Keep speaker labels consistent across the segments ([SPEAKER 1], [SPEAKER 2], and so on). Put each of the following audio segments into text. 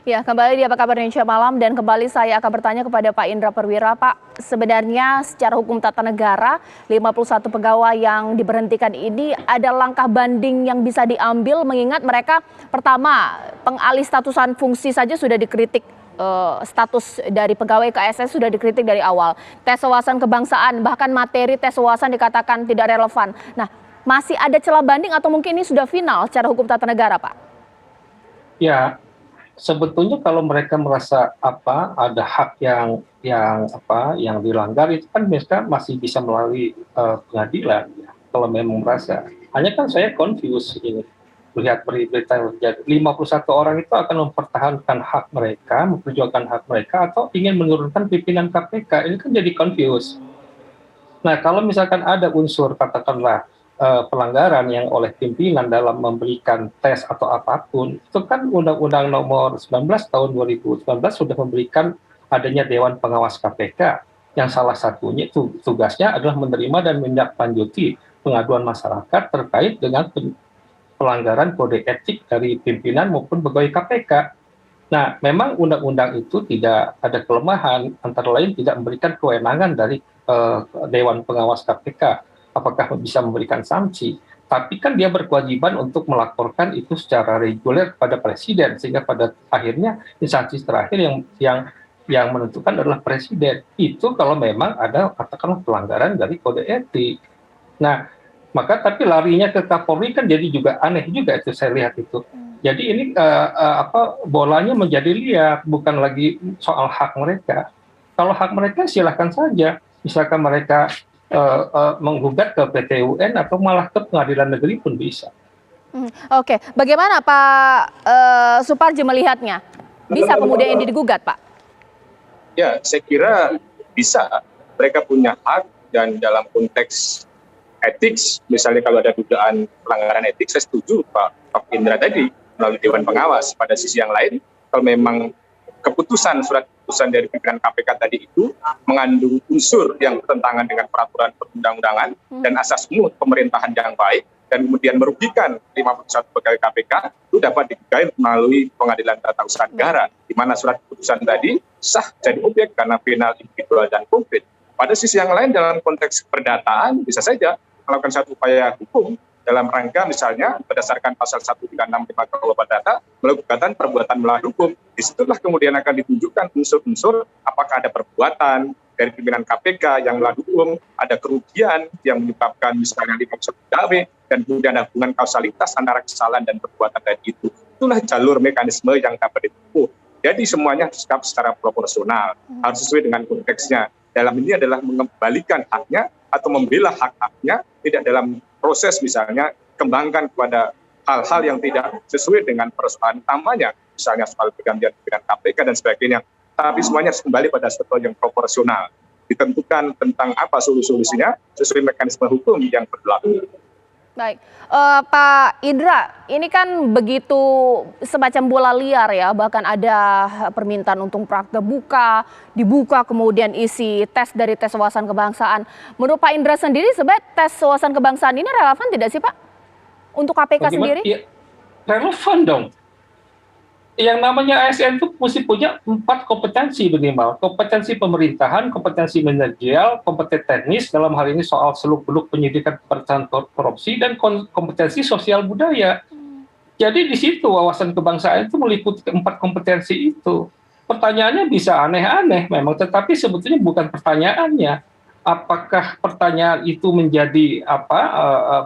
[SPEAKER 1] Ya, kembali di Apa Kabar Indonesia Malam dan kembali saya akan bertanya kepada Pak Indra Perwira. Pak, sebenarnya secara hukum tata negara 51 pegawai yang diberhentikan ini ada langkah banding yang bisa diambil mengingat mereka pertama pengalih statusan fungsi saja sudah dikritik. Status dari pegawai KSS sudah dikritik dari awal. Tes wawasan kebangsaan bahkan materi tes wawasan dikatakan tidak relevan. Nah, masih ada celah banding atau mungkin ini sudah final secara hukum tata negara, Pak?
[SPEAKER 2] Ya, sebetulnya kalau mereka merasa ada hak yang dilanggar itu kan mereka masih bisa melalui pengadilan ya, kalau memang merasa. Hanya kan saya confused ini melihat berita yang terjadi. 51 orang itu akan mempertahankan hak mereka, memperjuangkan hak mereka atau ingin menurunkan pimpinan KPK. Ini kan jadi confused. Nah, kalau misalkan ada unsur katakanlah pelanggaran yang oleh pimpinan dalam memberikan tes atau apapun, itu kan Undang-Undang Nomor 19 Tahun 2019 sudah memberikan adanya Dewan Pengawas KPK yang salah satunya itu tugasnya adalah menerima dan menindaklanjuti pengaduan masyarakat terkait dengan pelanggaran kode etik dari pimpinan maupun pegawai KPK. Nah, memang undang-undang itu tidak ada kelemahan, antara lain tidak memberikan kewenangan dari Dewan Pengawas KPK, apakah bisa memberikan sanksi. Tapi kan dia berkewajiban untuk melaporkan itu secara reguler kepada Presiden, sehingga pada akhirnya instansi terakhir yang menentukan adalah Presiden. Itu kalau memang ada katakanlah pelanggaran dari kode etik. Nah, maka tapi larinya ke Kapolri kan jadi juga aneh juga itu saya lihat itu. Jadi ini bolanya menjadi liar, bukan lagi soal hak mereka. Kalau hak mereka silahkan saja, misalkan mereka menggugat ke PT UN atau malah ke pengadilan negeri pun bisa.
[SPEAKER 1] Oke, bagaimana Pak Suparji melihatnya? Bisa kemudian ini digugat, Pak?
[SPEAKER 3] Ya, saya kira bisa. Mereka punya hak dan dalam konteks etik, misalnya kalau ada dugaan pelanggaran etik, saya setuju Pak Indra tadi melalui Dewan Pengawas. Pada sisi yang lain, kalau memang surat keputusan dari pimpinan KPK tadi itu mengandung unsur yang bertentangan dengan peraturan perundang-undangan dan asas umum pemerintahan yang baik dan kemudian merugikan 51 pegawai KPK, itu dapat digugat melalui Pengadilan Tata Usaha Negara, di mana surat keputusan tadi sah jadi objek karena penal individual dan konkret. Pada sisi yang lain dalam konteks perdataan bisa saja melakukan satu upaya hukum dalam rangka misalnya berdasarkan pasal 1365 KUH Perdata melakukan perbuatan melawan hukum. Disitulah kemudian akan ditunjukkan unsur-unsur apakah ada perbuatan dari pimpinan KPK yang melawan hukum, ada kerugian yang menyebabkan misalnya di maksud pegawai dan kemudian ada hubungan kausalitas antara kesalahan dan perbuatan tadi itu. Itulah jalur mekanisme yang dapat ditempuh. Jadi semuanya disikap secara proporsional, harus sesuai dengan konteksnya. Dalam ini adalah mengembalikan haknya atau membela hak-haknya, tidak dalam proses misalnya kembangkan kepada hal-hal yang tidak sesuai dengan persoalan utamanya, misalnya soal pergantian pimpinan KPK dan sebagainya. Tapi semuanya kembali pada sesuatu yang proporsional. Ditentukan tentang apa solusinya sesuai mekanisme hukum yang berlaku.
[SPEAKER 1] Baik, Pak Indra, ini kan begitu semacam bola liar ya, bahkan ada permintaan untuk praktek dibuka kemudian isi tes dari tes wawasan kebangsaan. Menurut Pak Indra sendiri, sebenarnya tes wawasan kebangsaan ini relevan tidak sih Pak? Untuk KPK sendiri?
[SPEAKER 2] Ya, relevan dong. Yang namanya ASN itu mesti punya 4 kompetensi minimal. Kompetensi pemerintahan, kompetensi manajerial, kompetensi teknis, dalam hal ini soal seluk-beluk penyidikan pemberantasan korupsi, dan kompetensi sosial budaya. Jadi di situ wawasan kebangsaan itu meliputi 4 kompetensi itu. Pertanyaannya bisa aneh-aneh memang, tetapi sebetulnya bukan pertanyaannya. Apakah pertanyaan itu menjadi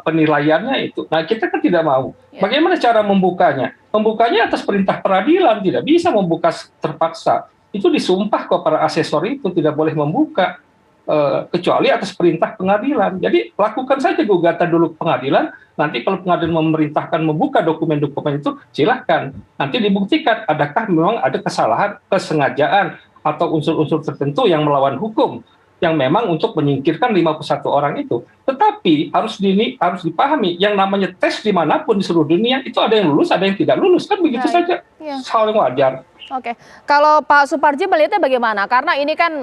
[SPEAKER 2] penilaiannya itu? Nah, kita kan tidak mau. Bagaimana cara membukanya? Membukanya atas perintah peradilan, tidak bisa membuka terpaksa. Itu disumpah kok para asesor itu tidak boleh membuka kecuali atas perintah pengadilan. Jadi lakukan saja gugatan dulu ke pengadilan. Nanti kalau pengadilan memerintahkan membuka dokumen-dokumen itu, silahkan. Nanti dibuktikan adakah memang ada kesalahan, kesengajaan atau unsur-unsur tertentu yang melawan hukum, yang memang untuk menyingkirkan 51 orang itu. Tetapi harus dipahami, yang namanya tes dimanapun di seluruh dunia, itu ada yang lulus, ada yang tidak lulus. Kan begitu saja, hal yang wajar.
[SPEAKER 1] Oke, kalau Pak Suparji melihatnya bagaimana? Karena ini kan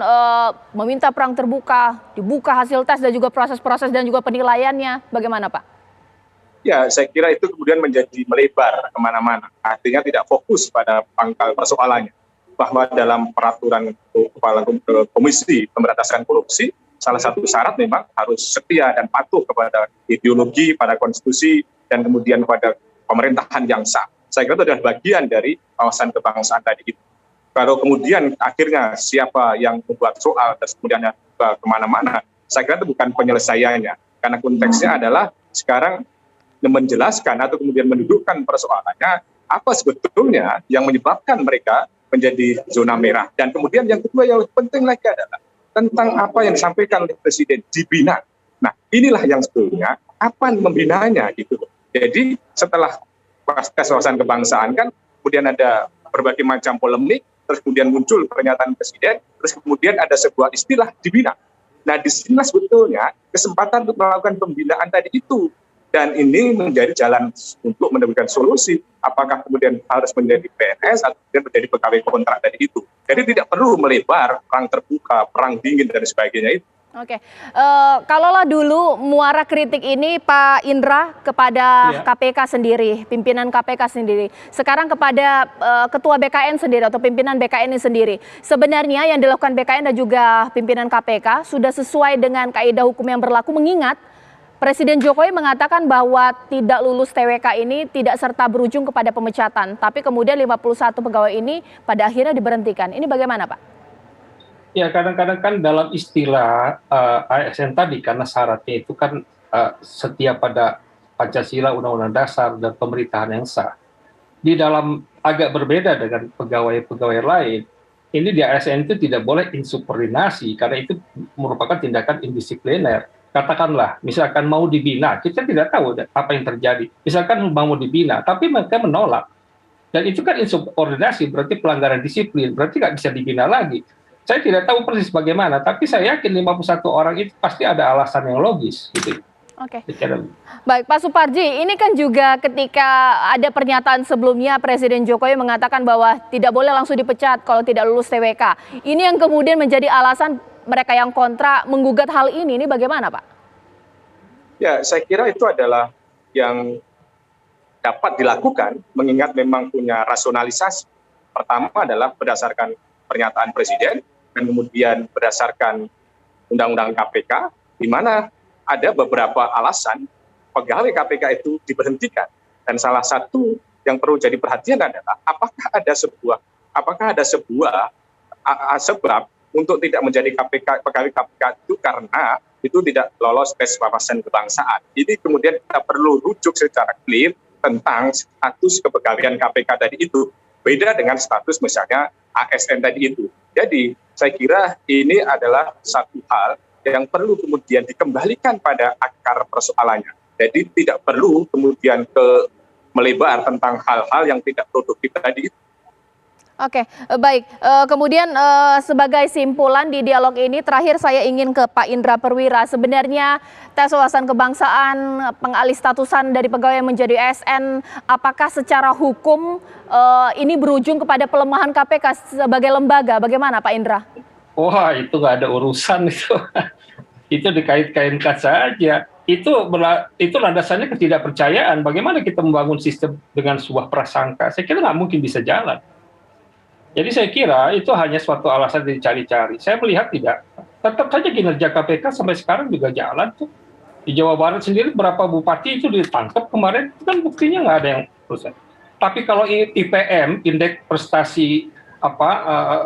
[SPEAKER 1] meminta perang terbuka, dibuka hasil tes dan juga proses-proses dan juga penilaiannya. Bagaimana Pak?
[SPEAKER 3] Ya, saya kira itu kemudian menjadi melebar kemana-mana. Artinya tidak fokus pada pangkal persoalannya. Bahwa dalam peraturan Kepala Komisi Pemberantasan Korupsi, salah satu syarat memang harus setia dan patuh kepada ideologi, pada konstitusi, dan kemudian pada pemerintahan yang sah. Saya kira itu adalah bagian dari wawasan kebangsaan tadi itu. Kalau kemudian akhirnya siapa yang membuat soal, terus kemudian kemana-mana, saya kira itu bukan penyelesaiannya. Karena konteksnya adalah sekarang menjelaskan atau kemudian mendudukkan persoalannya apa sebetulnya yang menyebabkan mereka menjadi zona merah. Dan kemudian yang kedua yang lebih penting lagi adalah tentang apa yang disampaikan oleh Presiden dibina. Nah, inilah yang sebetulnya apa membinanya gitu. Jadi setelah tes wawasan kebangsaan kan kemudian ada berbagai macam polemik, terus kemudian muncul pernyataan Presiden, terus kemudian ada sebuah istilah dibina. Nah, di sini sebetulnya kesempatan untuk melakukan pembinaan tadi itu. Dan ini menjadi jalan untuk menemukan solusi. Apakah kemudian harus menjadi PNS atau kemudian menjadi pegawai kontrak tadi itu. Jadi tidak perlu melebar, perang terbuka, perang dingin, dan sebagainya itu.
[SPEAKER 1] Oke, kalaulah dulu muara kritik ini Pak Indra kepada KPK sendiri, pimpinan KPK sendiri, sekarang kepada Ketua BKN sendiri atau pimpinan BKN ini sendiri, sebenarnya yang dilakukan BKN dan juga pimpinan KPK sudah sesuai dengan kaidah hukum yang berlaku, mengingat Presiden Jokowi mengatakan bahwa tidak lulus TWK ini tidak serta berujung kepada pemecatan, tapi kemudian 51 pegawai ini pada akhirnya diberhentikan. Ini bagaimana, Pak?
[SPEAKER 2] Ya, kadang-kadang kan dalam istilah ASN tadi, karena syaratnya itu kan setia pada Pancasila, Undang-Undang Dasar, dan pemerintahan yang sah. Di dalam agak berbeda dengan pegawai-pegawai lain, ini di ASN itu tidak boleh insubordinasi, karena itu merupakan tindakan indisipliner. Katakanlah, misalkan mau dibina, kita tidak tahu apa yang terjadi. Misalkan mau dibina, tapi mereka menolak. Dan itu kan insubordinasi, berarti pelanggaran disiplin, berarti nggak bisa dibina lagi. Saya tidak tahu persis bagaimana, tapi saya yakin 51 orang itu pasti ada alasan yang logis. Gitu.
[SPEAKER 1] Oke. Baik, Pak Suparji, ini kan juga ketika ada pernyataan sebelumnya Presiden Jokowi mengatakan bahwa tidak boleh langsung dipecat kalau tidak lulus TWK. Ini yang kemudian menjadi alasan mereka yang kontra menggugat hal ini bagaimana, Pak?
[SPEAKER 3] Ya, saya kira itu adalah yang dapat dilakukan mengingat memang punya rasionalisasi. Pertama adalah berdasarkan pernyataan Presiden dan kemudian berdasarkan Undang-Undang KPK, di mana ada beberapa alasan pegawai KPK itu diberhentikan. Dan salah satu yang perlu jadi perhatian adalah apakah ada sebuah sebab untuk tidak menjadi pegawai KPK itu karena itu tidak lolos tes wawasan kebangsaan. Ini kemudian kita perlu rujuk secara clear tentang status kepegawaian KPK tadi itu. Beda dengan status misalnya ASN tadi itu. Jadi saya kira ini adalah satu hal yang perlu kemudian dikembalikan pada akar persoalannya. Jadi tidak perlu kemudian melebar tentang hal-hal yang tidak produktif tadi itu.
[SPEAKER 1] Oke, baik. Kemudian sebagai simpulan di dialog ini, terakhir saya ingin ke Pak Indra Perwira. Sebenarnya tes wawasan kebangsaan, pengalih statusan dari pegawai menjadi ASN, apakah secara hukum ini berujung kepada pelemahan KPK sebagai lembaga? Bagaimana Pak Indra?
[SPEAKER 2] Wah, itu nggak ada urusan itu. Itu dikait-kaitkan saja. Itu landasannya ketidakpercayaan. Bagaimana kita membangun sistem dengan sebuah prasangka? Saya kira nggak mungkin bisa jalan. Jadi saya kira itu hanya suatu alasan dicari-cari. Saya melihat tidak. Tetap saja kinerja KPK sampai sekarang juga jalan tuh. Di Jawa Barat sendiri berapa bupati itu ditangkap kemarin, itu kan buktinya nggak ada yang selesai. Tapi kalau IPM, indeks prestasi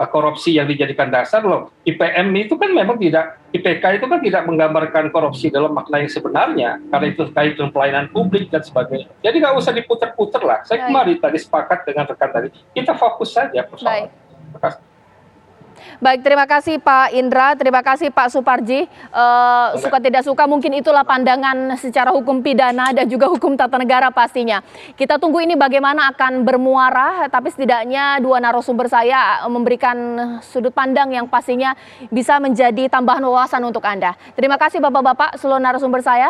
[SPEAKER 2] korupsi yang dijadikan dasar loh, IPM itu kan memang tidak, IPK itu kan tidak menggambarkan korupsi dalam makna yang sebenarnya, karena itu terkait dengan pelayanan publik dan sebagainya. Jadi nggak usah diputer-puter lah. Saya kemarin tadi sepakat dengan rekan tadi, kita fokus saja persoalan. Terima kasih.
[SPEAKER 1] Baik, terima kasih Pak Indra, terima kasih Pak Suparji. Suka tidak suka mungkin itulah pandangan secara hukum pidana dan juga hukum tata negara pastinya. Kita tunggu ini bagaimana akan bermuara, tapi setidaknya dua narasumber saya memberikan sudut pandang yang pastinya bisa menjadi tambahan wawasan untuk Anda. Terima kasih Bapak-Bapak seluruh narasumber saya.